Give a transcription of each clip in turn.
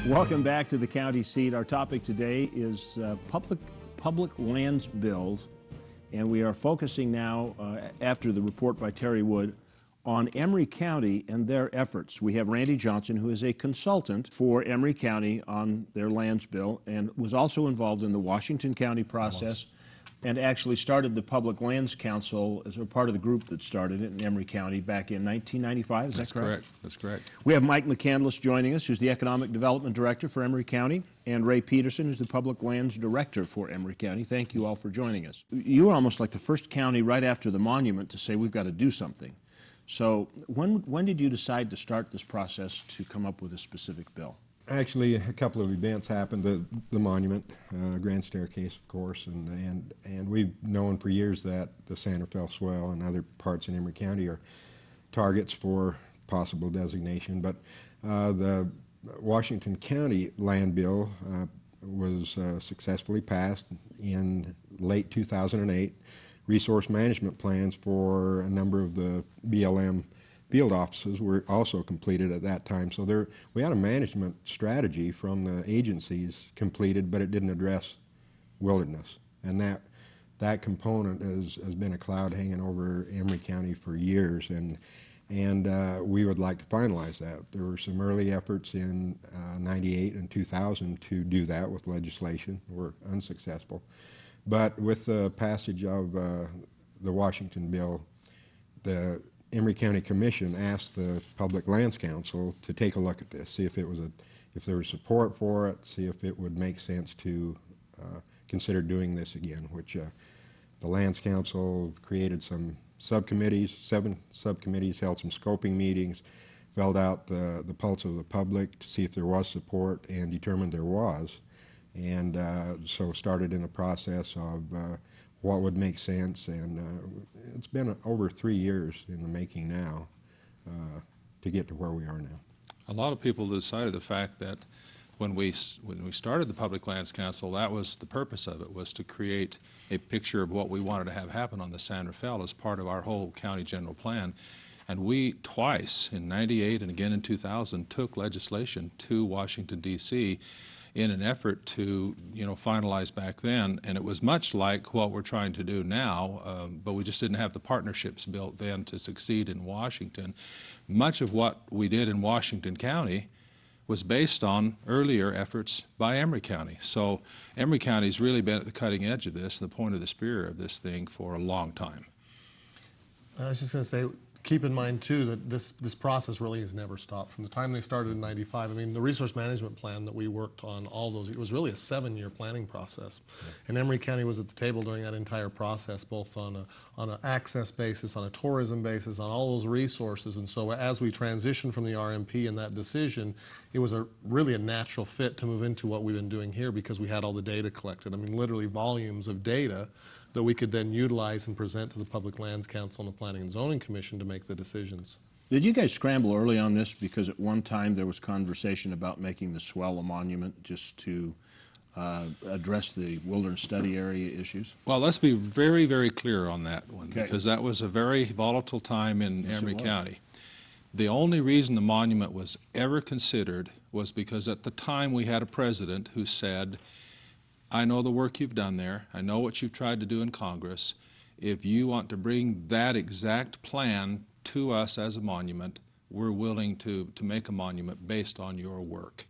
Welcome back to the county seat. Our topic today is public lands bills, and we are focusing now, after the report by Terry Wood, on Emery County and their efforts. We have Randy Johnson, who is a consultant for Emery County on their lands bill and was also involved in the Washington County process and actually started the Public Lands Council as a part of the group that started it in Emery County back in 1995. Is that correct? That's correct. We have Mike McCandless joining us, who's the Economic Development Director for Emery County, and Ray Petersen, who's the Public Lands Director for Emery County. Thank you all for joining us. You were almost like the first county right after the monument to say we've got to do something. So when did you decide to start this process to come up with a specific bill? Actually, a couple of events happened. The monument, Grand Staircase, of course, and we've known for years that the Santa Fe Swell and other parts in Emery County are targets for possible designation. But the Washington County land bill was successfully passed in late 2008. Resource management plans for a number of the BLM field offices were also completed at that time. So we had a management strategy from the agencies completed, but it didn't address wilderness. And that component has been a cloud hanging over Emery County for years, and we would like to finalize that. There were some early efforts in 98 and 2000 to do that with legislation. Were unsuccessful. But with the passage of the Washington bill, the Emery County Commission asked the Public Lands Council to take a look at this, see if there was support for it, see if it would make sense to consider doing this again, which the Lands Council created some subcommittees, 7 subcommittees, held some scoping meetings, filled out the pulse of the public to see if there was support, and determined there was. And so started in a process of what would make sense, and it's been over 3 years in the making now to get to where we are now. A lot of people decided the fact that when we started the Public Lands Council, that was the purpose of it, was to create a picture of what we wanted to have happen on the Santa Fe as part of our whole county general plan. And we twice, in 98 and again in 2000, took legislation to Washington, D.C. in an effort to, finalize back then. And it was much like what we're trying to do now, but we just didn't have the partnerships built then to succeed in Washington. Much of what we did in Washington County was based on earlier efforts by Emery County. So Emery County's really been at the cutting edge of this, the point of the spear of this thing for a long time. I was just going to say, keep in mind too that this process really has never stopped. From the time they started in 95, I mean, the resource management plan that we worked on, all those, it was really a 7-year planning process. Yeah. And Emery County was at the table during that entire process, both on an access basis, on a tourism basis, on all those resources. And so as we transitioned from the RMP and that decision, it was really a natural fit to move into what we've been doing here because we had all the data collected. I mean, literally volumes of data that we could then utilize and present to the Public Lands Council and the Planning and Zoning Commission to make the decisions. Did you guys scramble early on this? Because at one time there was conversation about making the swell a monument just to address the wilderness study area issues? Well, let's be very, very clear on that one, because that was a very volatile time in Emery County. The only reason the monument was ever considered was because at the time we had a president who said, I know the work you've done there. I know what you've tried to do in Congress. If you want to bring that exact plan to us as a monument, we're willing to make a monument based on your work.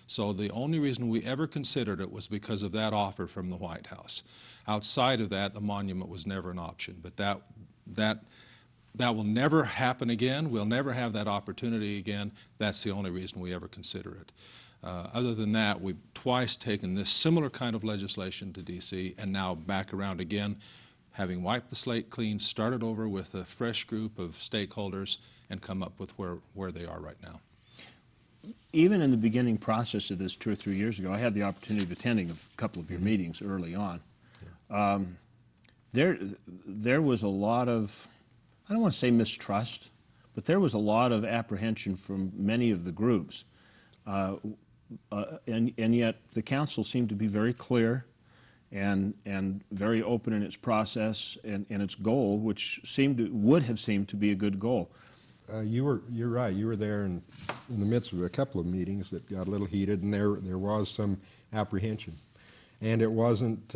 So the only reason we ever considered it was because of that offer from the White House. Outside of that, the monument was never an option. But that will never happen again. We'll never have that opportunity again. That's the only reason we ever consider it. Other than that, we've twice taken this similar kind of legislation to D.C. and now back around again, having wiped the slate clean, started over with a fresh group of stakeholders and come up with where they are right now. Even in the beginning process of this 2 or 3 years ago, I had the opportunity of attending a couple of your meetings early on. Yeah. There was a lot of, I don't want to say mistrust, but there was a lot of apprehension from many of the groups. And yet the council seemed to be very clear and very open in its process and its goal, which would have seemed to be a good goal. you're right. You were there in the midst of a couple of meetings that got a little heated, and there was some apprehension. And it wasn't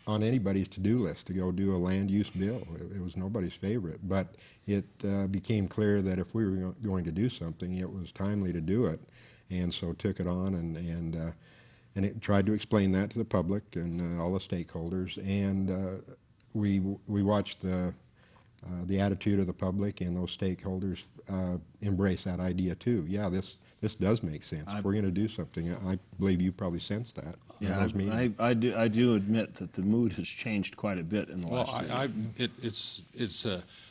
on anybody's to-do list to go do a land use bill. It was nobody's favorite. But it became clear that if we were going to do something, it was timely to do it. And so took it on and it tried to explain that to the public and all the stakeholders. And we watched the attitude of the public and those stakeholders embrace that idea too. Yeah, this does make sense. We're going to do something. I believe you probably sensed that. Yeah, I do admit that the mood has changed quite a bit in the last year. It's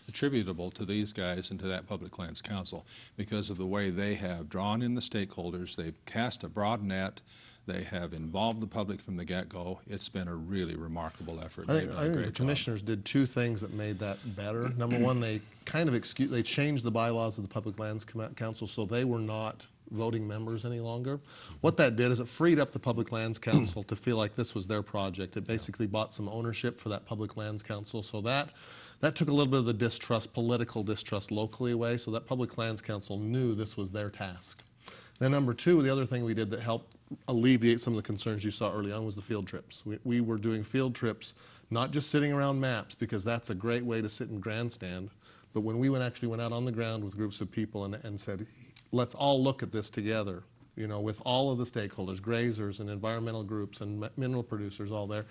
attributable to these guys and to that Public Lands Council because of the way they have drawn in the stakeholders. They've cast a broad net. They have involved the public from the get-go. It's been a really remarkable effort. I think the commissioners did two things that made that better. Number one, they kind of they changed the bylaws of the Public Lands Council so they were not voting members any longer. What that did is it freed up the Public Lands Council to feel like this was their project. It basically bought some ownership for that Public Lands Council. So that took a little bit of the distrust, political distrust locally away, so that Public Lands Council knew this was their task. Then number two, the other thing we did that helped alleviate some of the concerns you saw early on was the field trips. We were doing field trips, not just sitting around maps, because that's a great way to sit and grandstand, but when we actually went out on the ground with groups of people and said, let's all look at this together, you know, with all of the stakeholders, grazers and environmental groups and mineral producers all there.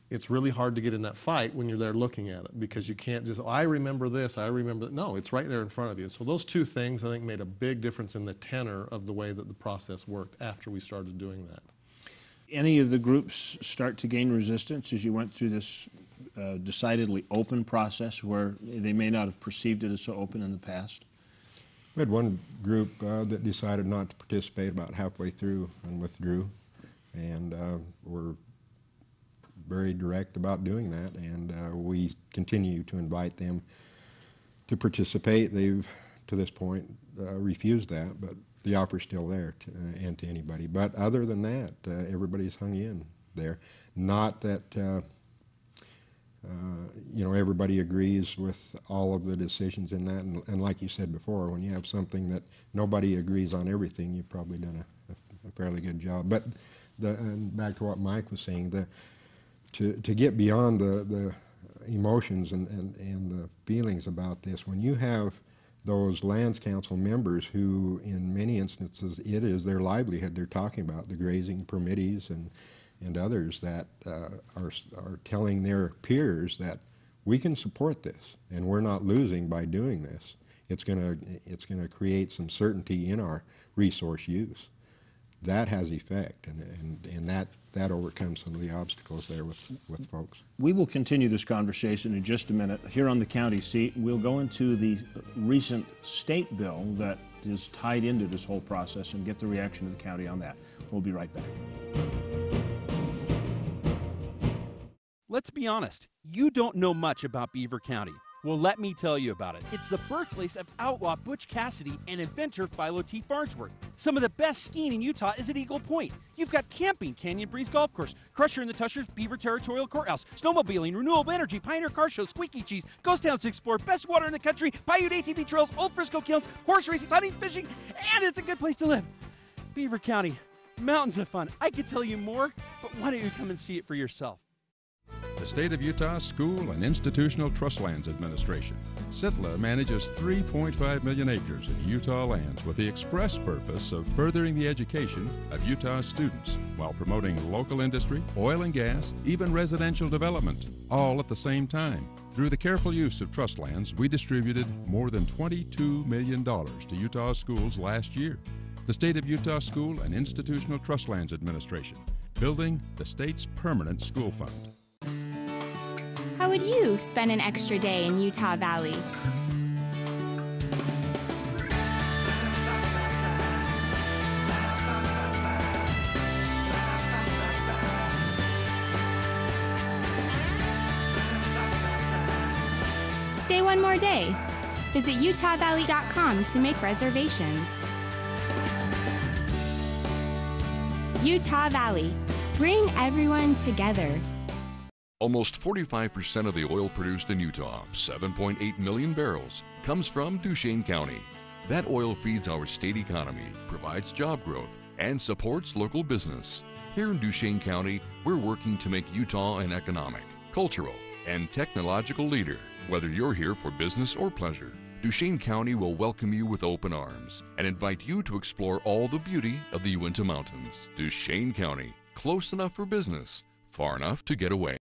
It's really hard to get in that fight when you're there looking at it because you can't just, oh, I remember this, I remember that. No, it's right there in front of you. So those two things, I think, made a big difference in the tenor of the way that the process worked after we started doing that. Any of the groups start to gain resistance as you went through this decidedly open process where they may not have perceived it as so open in the past? We had one group that decided not to participate about halfway through and withdrew, and were very direct about doing that, and we continue to invite them to participate. They've, to this point, refused that, but the offer's still there and to anybody. But other than that, everybody's hung in there. Not that you know, everybody agrees with all of the decisions in that, and like you said before, when you have something that nobody agrees on everything, you've probably done a fairly good job. But and back to what Mike was saying, to get beyond the emotions and the feelings about this, when you have those lands council members who, in many instances, it is their livelihood they're talking about, the grazing permittees and others that are telling their peers that we can support this and we're not losing by doing this. It's gonna create some certainty in our resource use. That has effect, and that overcomes some of the obstacles there with folks. We will continue this conversation in just a minute here on the county seat. We'll go into the recent state bill that is tied into this whole process and get the reaction of the county on that. We'll be right back. Let's be honest, you don't know much about Beaver County. Well, let me tell you about it. It's the birthplace of outlaw Butch Cassidy and inventor Philo T. Farnsworth. Some of the best skiing in Utah is at Eagle Point. You've got camping, Canyon Breeze Golf Course, Crusher and the Tushers, Beaver Territorial Courthouse, snowmobiling, Renewable Energy, Pioneer Car Show, Squeaky Cheese, Ghost Towns to explore, best water in the country, Paiute ATV trails, Old Frisco Kilns, horse racing, hunting, fishing, and it's a good place to live. Beaver County, mountains of fun. I could tell you more, but why don't you come and see it for yourself? The State of Utah School and Institutional Trust Lands Administration. SITLA manages 3.5 million acres of Utah lands with the express purpose of furthering the education of Utah students while promoting local industry, oil and gas, even residential development, all at the same time. Through the careful use of trust lands, we distributed more than $22 million to Utah schools last year. The State of Utah School and Institutional Trust Lands Administration, building the state's permanent school fund. How would you spend an extra day in Utah Valley? Stay one more day. Visit utahvalley.com to make reservations. Utah Valley. Bring everyone together. Almost 45% of the oil produced in Utah, 7.8 million barrels, comes from Duchesne County. That oil feeds our state economy, provides job growth, and supports local business. Here in Duchesne County, we're working to make Utah an economic, cultural, and technological leader. Whether you're here for business or pleasure, Duchesne County will welcome you with open arms and invite you to explore all the beauty of the Uinta Mountains. Duchesne County, close enough for business, far enough to get away.